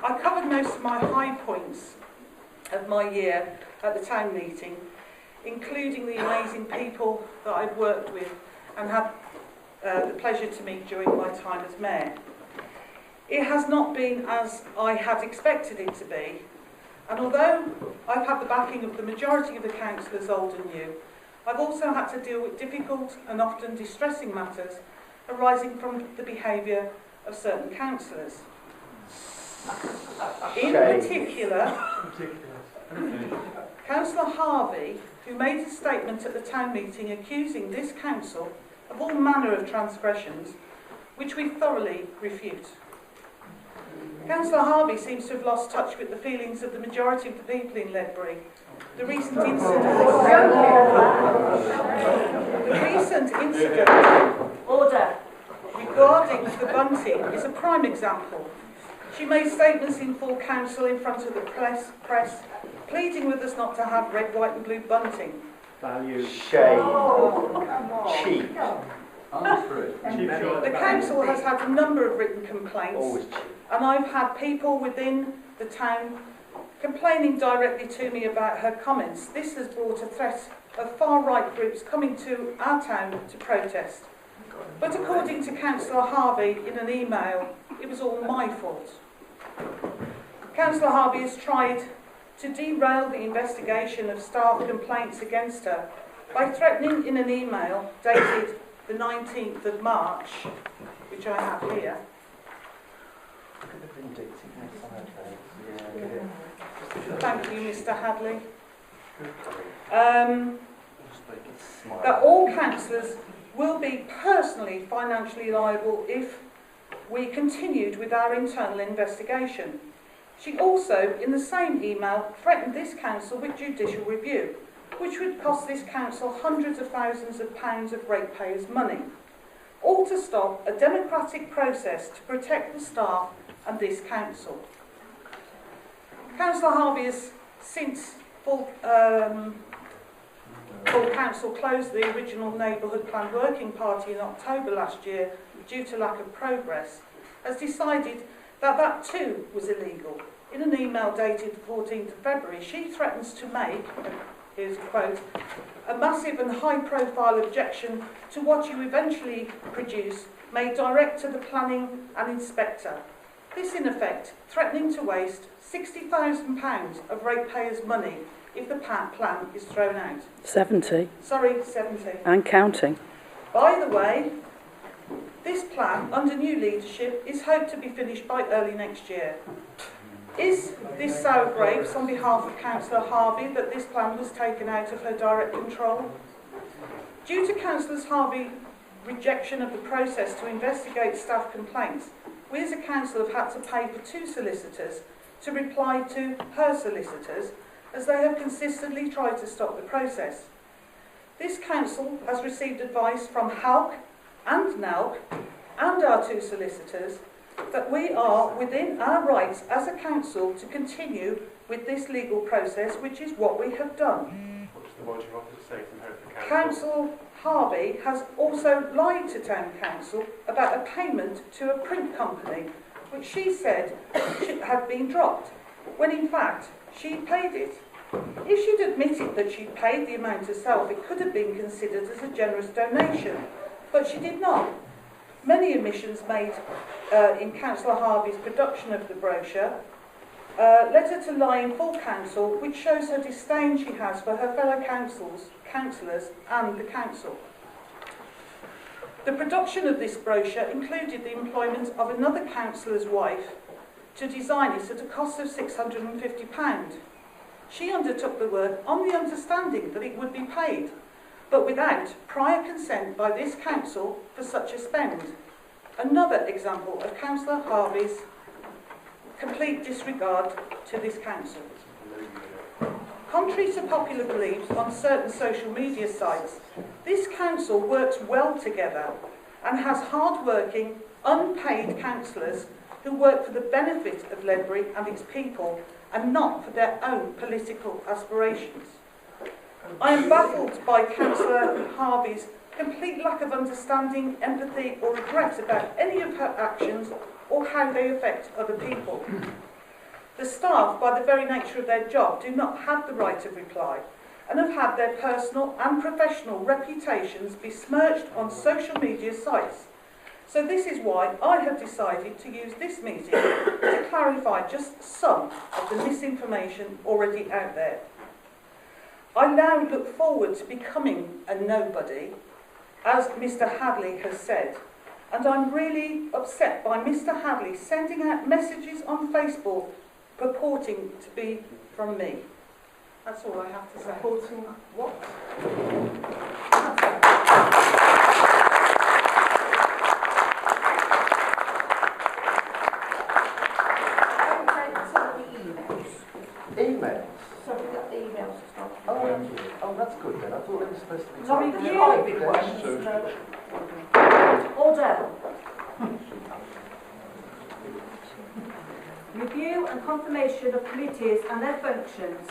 I covered most of my high points of my year at the town meeting, including the amazing people that I've worked with and had the pleasure to meet during my time as mayor. It has not been as I had expected it to be, and although I've had the backing of the majority of the councillors, old and new, I've also had to deal with difficult and often distressing matters arising from the behaviour of certain councillors. In particular, Councillor Harvey, who made a statement at the town meeting accusing this council of all manner of transgressions, which we thoroughly refute. Councillor Harvey seems to have lost touch with the feelings of the majority of the people in Ledbury. The recent incident regarding the bunting is a prime example. She made statements in full council in front of the press, pleading with us not to have red, white and blue bunting. Value. Shame. Cheap. The council has had a number of written complaints, and I've had people within the town complaining directly to me about her comments. This has brought a threat of far-right groups coming to our town to protest. But according to Councillor Harvey in an email, it was all my fault. Councillor Harvey has tried to derail the investigation of staff complaints against her by threatening in an email dated the 19th of March, which I have here. Thank you, Mr. Hadley. That all councillors will be personally financially liable if we continued with our internal investigation. She also, in the same email, threatened this council with judicial review, which would cost this council hundreds of thousands of pounds of ratepayers' money, all to stop a democratic process to protect the staff and this council. Councillor Harvey has since full council closed the original Neighbourhood Plan Working Party in October last year due to lack of progress, has decided that that too was illegal. In an email dated the 14th of February, she threatens to make, here's a quote, a massive and high-profile objection to what you eventually produce made direct to the planning and inspector. This, in effect, threatening to waste £60,000 of ratepayers' money if the plan is thrown out. 70. Sorry, 70. And counting. By the way, this plan, under new leadership, is hoped to be finished by early next year. Is this sour grapes on behalf of Councillor Harvey that this plan was taken out of her direct control? Due to Councillor Harvey's rejection of the process to investigate staff complaints, we as a council have had to pay for 2 solicitors to reply to her solicitors, as they have consistently tried to stop the process. This council has received advice from HALC and NALC and our 2 solicitors that we are within our rights as a council to continue with this legal process, which is what we have done. What you wanted to say from her for Councillor Harvey has also lied to Town Council about a payment to a print company, which she said had been dropped, when in fact she paid it. If she'd admitted that she'd paid the amount herself, it could have been considered as a generous donation, but she did not. Many omissions made in Councillor Harvey's production of the brochure led her to lie in full council, which shows her disdain she has for her fellow councillors and the council. The production of this brochure included the employment of another councillor's wife to design it at a cost of £650. She undertook the work on the understanding that it would be paid, but without prior consent by this council for such a spend. Another example of Councillor Harvey's complete disregard to this council. Contrary to popular beliefs on certain social media sites, this council works well together and has hard-working, unpaid councillors who work for the benefit of Ledbury and its people and not for their own political aspirations. I am baffled by Councillor Harvey's complete lack of understanding, empathy or regret about any of her actions or how they affect other people. The staff, by the very nature of their job, do not have the right of reply and have had their personal and professional reputations besmirched on social media sites. So this is why I have decided to use this meeting to clarify just some of the misinformation already out there. I now look forward to becoming a nobody, as Mr. Hadley has said, and I'm really upset by Mr. Hadley sending out messages on Facebook purporting to be from me. That's all I have to say. Reporting what? Emails? So we got the emails to start. Oh, that's good then. I thought it was supposed to be... No, review. Order. Review and confirmation of committees and their functions.